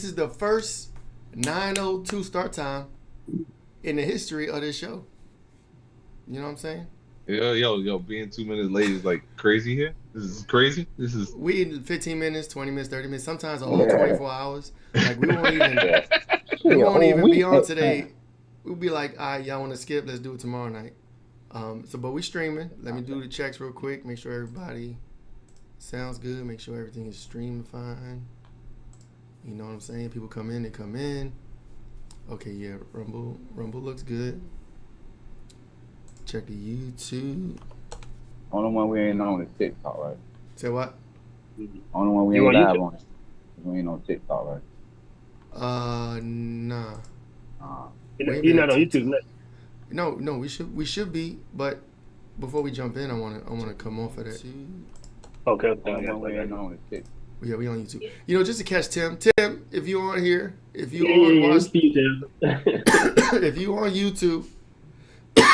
is the first 9:02 start time in the history of this show. You know what I'm saying? Yo, being 2 minutes late is like crazy here. This is crazy. We in 15 minutes, 20 minutes, 30 minutes, sometimes a whole 24 hours. Like we won't even be on today. We'll be like, all right, y'all want to skip? Let's do it tomorrow night. But we streaming. Let me do the checks real quick. Make sure everybody sounds good. Make sure everything is streaming fine. You know what I'm saying? People come in, they come in. Okay, yeah, Rumble looks good. Check the YouTube. Only one we ain't on is TikTok, right? Say what? Only one we ain't live on. We ain't on TikTok, right? Nah. You're not on YouTube, no. No, we should be, but before we jump in, I wanna come off of that. Okay. Only one we ain't on is TikTok. Yeah, we on YouTube. You know, just to catch Tim. Tim, if you on here, if you on if you on YouTube,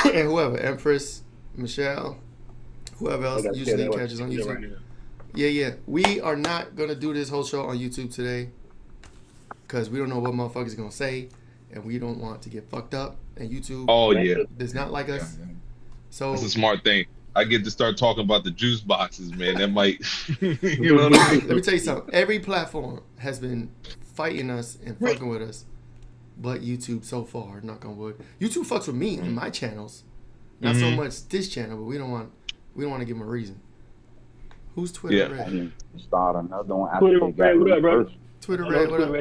and whoever, Empress, Michelle, whoever else usually catches on YouTube. Right, yeah. We are not gonna do this whole show on YouTube today because we don't know what motherfuckers gonna say, and we don't want to get fucked up. And YouTube, does not like us. Yeah. So that's a smart thing. I get to start talking about the juice boxes, man. That might, you know what I mean? Let me tell you something. Every platform has been fighting us and fucking with us, but YouTube so far, knock on wood. YouTube fucks with me and my channels, not so much this channel, but we don't want to give them a reason. Who's Twitter Red? I mean, start another one. Twitter Red, what up, bro? Twitter Red, what up?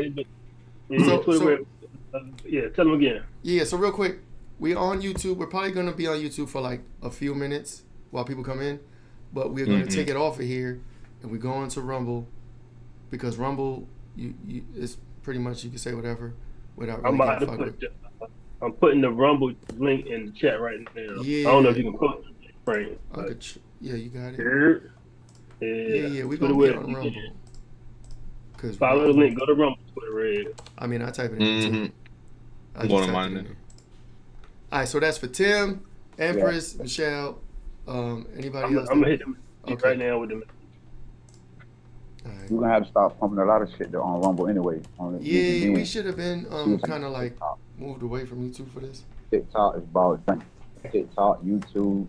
Tell them again. Yeah, so real quick, we on YouTube. We're probably gonna be on YouTube for like a few minutes while people come in, but we're gonna take it off of here and we go into Rumble because Rumble, you is pretty much you can say whatever without really getting fucked with. I'm putting the Rumble link in the chat right now. Yeah. I don't know if you can put it, Frank. Yeah, you got it. Yeah, we're gonna get on Rumble. Follow the link. Go to Rumble. Twitter Red. I mean, I type it in too. I'm going to mine then. All right, so that's for Tim, Empress, Michelle. Anybody else? I'm gonna hit them right now with them. Right. We're gonna have to start pumping a lot of shit on Rumble anyway. Yeah, we should have been kind of like moved away from YouTube for this. TikTok is about TikTok, YouTube.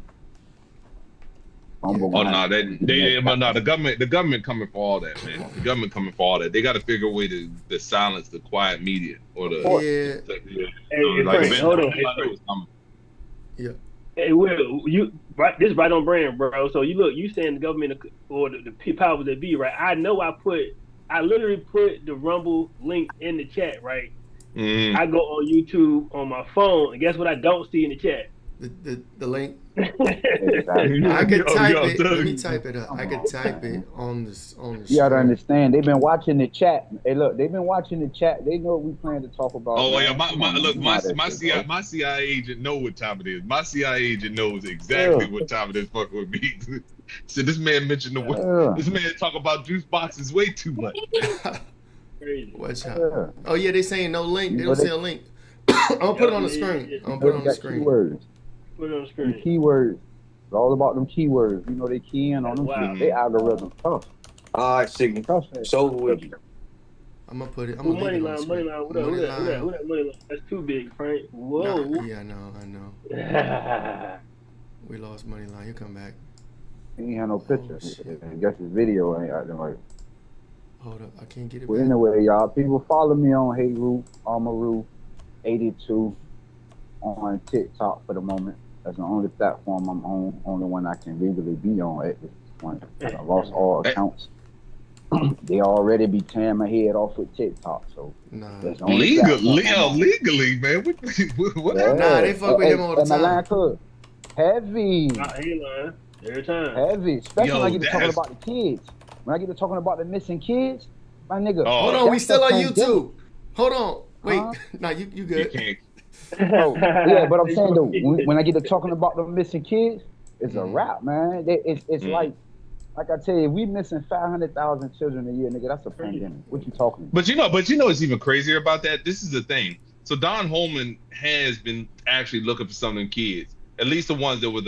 Rumble. Oh no, the government coming for all that, man. The government coming for all that. They got to figure a way to silence the quiet media or the hold on. Yeah. Hey, Will, this is right on brand, bro. So you saying the government or the powers that be, right? I know I literally put the Rumble link in the chat, right? I go on YouTube on my phone, and guess what I don't see in the chat? The link. I could type it. Let me type it up. I could type it on the You gotta understand. They've been watching the chat. Hey, look, they've been watching the chat. They know what we plan to talk about. Oh yeah, my CIA agent know what time it is. My CIA agent knows exactly what time it is. Fucking with me. So this man mentioned this man talk about juice boxes way too much. Crazy. Watch out. Oh yeah, they saying no link. They don't say a link. I'm gonna put it on the screen. I'm gonna put it on the screen. Keywords. Put it on the screen. The keywords. It's all about them keywords. You know they key in on them. Wow. They algorithm tough. All right, Siggy. So with you. I'm gonna put it. I'm gonna money line. What up? Money line. That's too big, Frank. Whoa. Nah, yeah, I know. We lost money line. He'll come back. He ain't had no picture. I guess his video ain't out there. Like, hold up, I can't get it. Well, anyway, y'all, people follow me on Hey Roo, Amaru 82 on TikTok for the moment. That's the only platform I'm on, only one I can legally be on at this point. I lost all accounts. They already be tearing my head off with TikTok, so legally, man. What? Nah, they fuck with him all the time. Heavy. He lying every time. Heavy, especially when I get to talking about the kids. When I get to talking about the missing kids, my nigga. Hold on, we still on YouTube. Hold on, wait. Nah, you good? Yeah, but I'm saying though, when I get to talking about the missing kids, it's a wrap, man. It's like I tell you, we missing 500,000 children a year, nigga. That's a pandemic. What you talking about? But you know what's even crazier about that? This is the thing. So Don Holman has been actually looking for some of them kids, at least the ones that were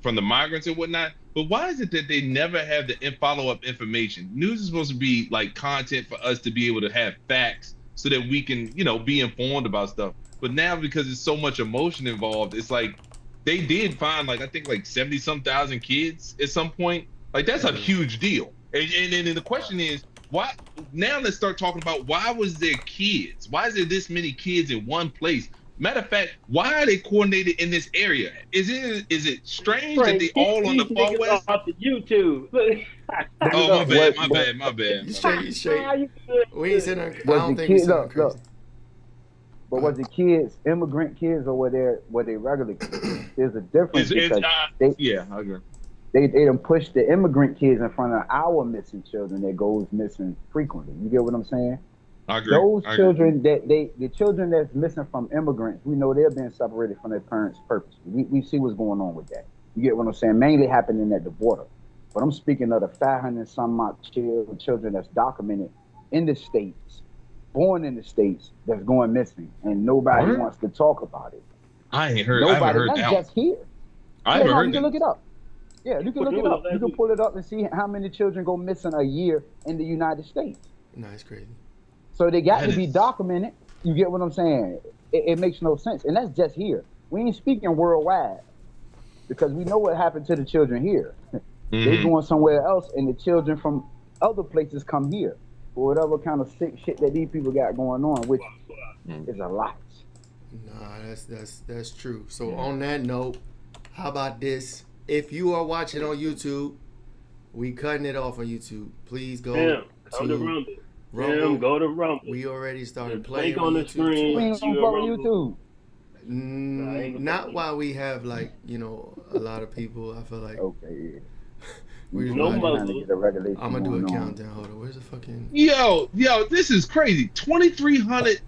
from the migrants and whatnot. But why is it that they never have the follow-up information? News is supposed to be like content for us to be able to have facts so that we can, be informed about stuff. But now, because there's so much emotion involved, it's like they did find like I think like 70-some thousand kids at some point. Like that's a huge deal. And the question is, why? Now let's start talking about why was there kids? Why is there this many kids in one place? Matter of fact, why are they coordinated in this area? Is it strange that they all on the far west? Off the YouTube. Oh, my bad. You straight. We ain't saying that. I don't think we saying crazy. But was it kids, immigrant kids, or were they regular kids? There's a difference. Yeah, I agree. They done push the immigrant kids in front of our missing children that goes missing frequently. You get what I'm saying? I agree. Those children the children that's missing from immigrants, we know they're being separated from their parents purposely. We see what's going on with that. You get what I'm saying? Mainly happening at the border. But I'm speaking of the 500 some odd children that's documented in the States, born in the States, that's going missing, and nobody wants to talk about it. I haven't heard that. That's just here. I haven't heard that. You can look it up. Yeah, you can look it up. You can pull it up and see how many children go missing a year in the United States. No, it's crazy. So they got to be documented. You get what I'm saying? It makes no sense. And that's just here. We ain't speaking worldwide because we know what happened to the children here. They going somewhere else, and the children from other places come here for whatever kind of sick shit that these people got going on, which is a lot. Nah, that's true. So on that note, how about this? If you are watching on YouTube, we cutting it off on YouTube. Please go to Rumble. Go to Rumble. We already started playing on the YouTube. screen. We ain't gonna follow YouTube. Not while we have like a lot of people. I feel like okay. We're no Muslim. I'm gonna do a countdown. Hold on. Where's the fucking? Yo, this is crazy. 2,300.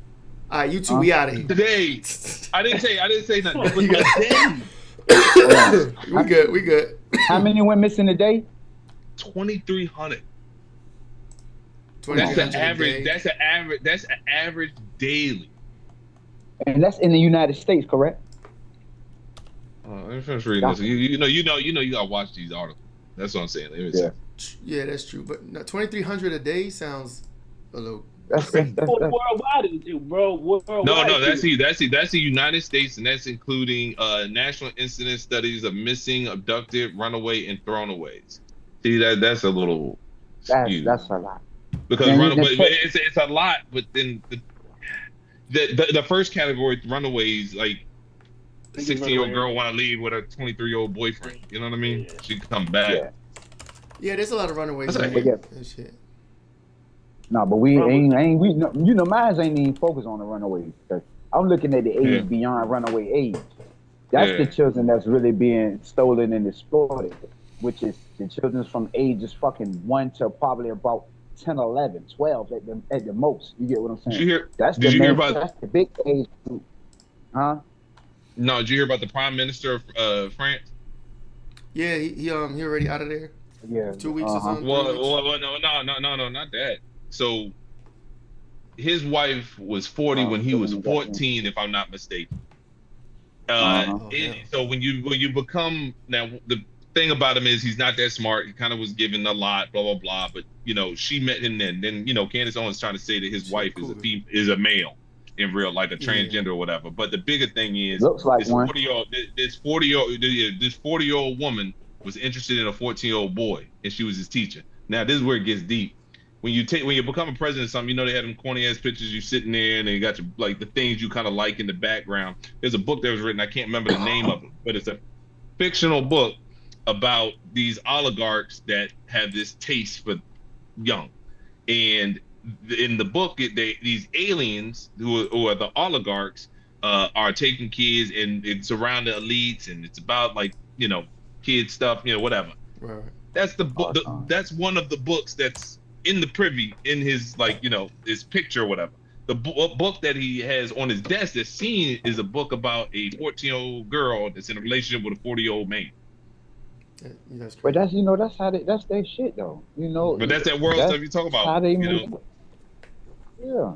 All right, YouTube, we out of here today. I didn't say nothing. But today. We good. How many went missing today? 2,300. That's the average. That's an average daily. And that's in the United States, correct? I'm just reading this. You gotta watch these articles. That's what I'm saying. Yeah, that's true. But 2,300 a day sounds a little. That's worldwide, bro. Worldwide. No, that's the United States, and that's including national incident studies of missing, abducted, runaway, and throwaways. See that's a little skewed. That's a lot. Because it's a lot, but then the first category, runaways, like 16-year-old girl want to leave with a 23-year-old boyfriend. You know what I mean? Yeah. She come back. Yeah, there's a lot of runaways. Shit. No, but we ain't mine ain't even focused on the runaways. I'm looking at the age beyond runaway age. That's the children that's really being stolen and exploited, which is the children from ages fucking 1 to probably about 10, 11, 12 at the most. You get what I'm saying? Did you hear? That's the big age group. Huh? No, did you hear about the Prime Minister of France? Yeah, he already out of there. Yeah, 2 weeks or something. Well, no, not that. So his wife was 40 when he was 14, if I'm not mistaken. So when you become, now the thing about him is he's not that smart. He kind of was given a lot, blah blah blah. But she met him then. Then Candace Owens trying to say that his wife is a male in real, like a transgender or whatever. But the bigger thing is looks like this 40-year-old woman was interested in a 14-year-old boy, and she was his teacher. Now this is where it gets deep. When you become a president of something, they had them corny ass pictures you sitting there, and you got your, like the things you kind of like in the background. There's a book that was written, I can't remember the name of it, but it's a fictional book about these oligarchs that have this taste for young. And in the book, these aliens who are the oligarchs are taking kids, and it's around the elites, and it's about kid stuff, whatever. Right. That's the book. That's one of the books that's in the privy in his his picture or whatever. The book that he has on his desk that's seen is a book about a 14-year-old girl that's in a relationship with a 40-year-old man. That's but that's how that's their shit though. But that's that world stuff you talk about. How they move. Yeah,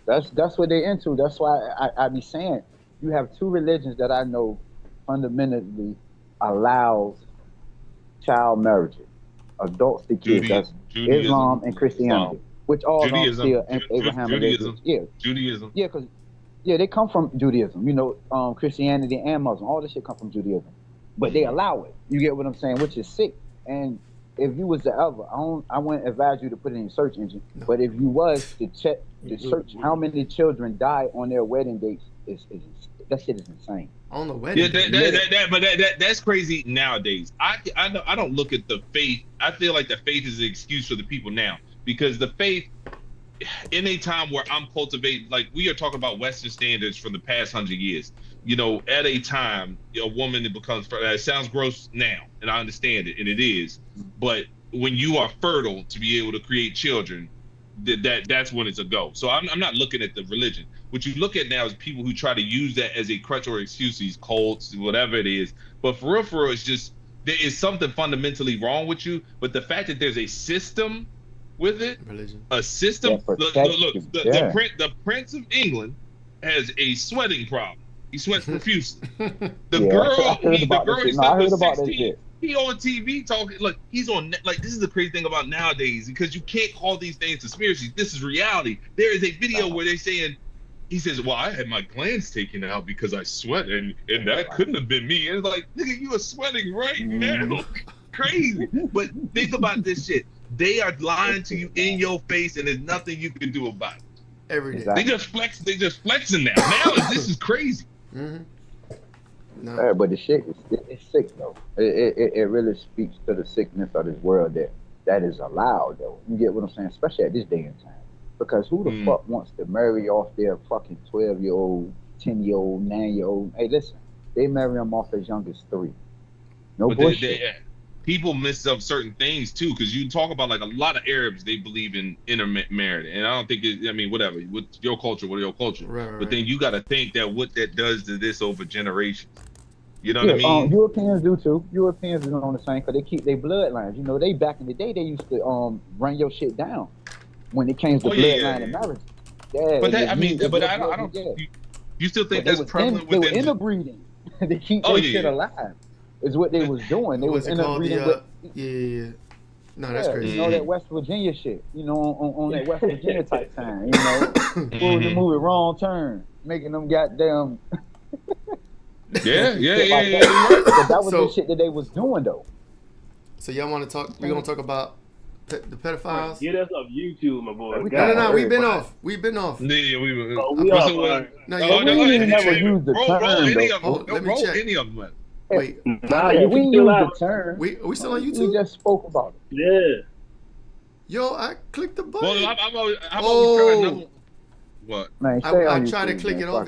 that's what they into. That's why I be saying you have two religions that I know fundamentally allows child marriages, adults to kids. That's Islam and Christianity. which all Judaism. still Abraham. Judaism. Yeah. Judaism. Yeah, because they come from Judaism. You know, Christianity and Muslim, all this shit come from Judaism, but they allow it. You get what I'm saying? Which is sick. And if you was to ever, I wouldn't advise you to put it in your search engine. No. But if you was to check to search how many children die on their wedding dates, that shit is insane. On the wedding. Yeah, that's crazy nowadays. I don't look at the faith. I feel like the faith is an excuse for the people now, because the faith, in a time where I'm cultivating, like we are talking about Western standards from the past 100 years. You know, at a time, a woman that becomes, it sounds gross now, and I understand it, and it is, but when you are fertile to be able to create children, that's when it's a go. So I'm not looking at the religion. What you look at now is people who try to use that as a crutch or excuse, these cults, whatever it is. But for real, it's just, there is something fundamentally wrong with you. But the fact that there's a system with it, religion, a system. Look, the Prince of England has a sweating problem. He sweats profusely. The girl he's 16. He on TV talking, like he's on, like this is the crazy thing about nowadays, because you can't call these things conspiracies. This is reality. There is a video where they're saying, he says, well, I had my glands taken out because I sweat, and that couldn't have been me. And it's like, nigga, you are sweating right now. Crazy. But think about this shit. They are lying to you in your face, and there's nothing you can do about it. Every day. They just flexing now. Now this is crazy. Mm-hmm. No. But the shit is sick though. It really speaks to the sickness of this world that is allowed though. You get what I'm saying? Especially at this day and time. Because who the fuck wants to marry off their fucking 12-year-old, 10-year-old, 9-year-old? Hey, listen, they marry them off as young as 3. No bullshit. People miss up certain things too, because you talk about like a lot of Arabs, they believe in intermarriage, and I don't think whatever, with your culture, right. But then you got to think that what that does to this over generations. You know what I mean? Europeans do too. Europeans are on the same, because they keep their bloodlines. You know, they back in the day they used to run your shit down when it came to bloodline and marriage. Yeah, but that, I don't. You still think that's prevalent within? They were interbreeding. They keep their shit alive. Is what they was doing. They was interbreeding with. No, that's crazy. You know, that West Virginia shit. You know, on that West Virginia type time. You know, the movie Wrong Turn, making them goddamn. Yeah. But that was the shit that they was doing though. So y'all want to talk? We gonna talk about the pedophiles? Get us off YouTube, my boy. No. We've been off. Yeah, we were. We didn't never use the term. Let me check. Any of them. Wait, we use the term. We still on YouTube? We just spoke about it. Yeah. Yo, I clicked the button. Well, I'm always trying another. What? Man, I tried to click it off.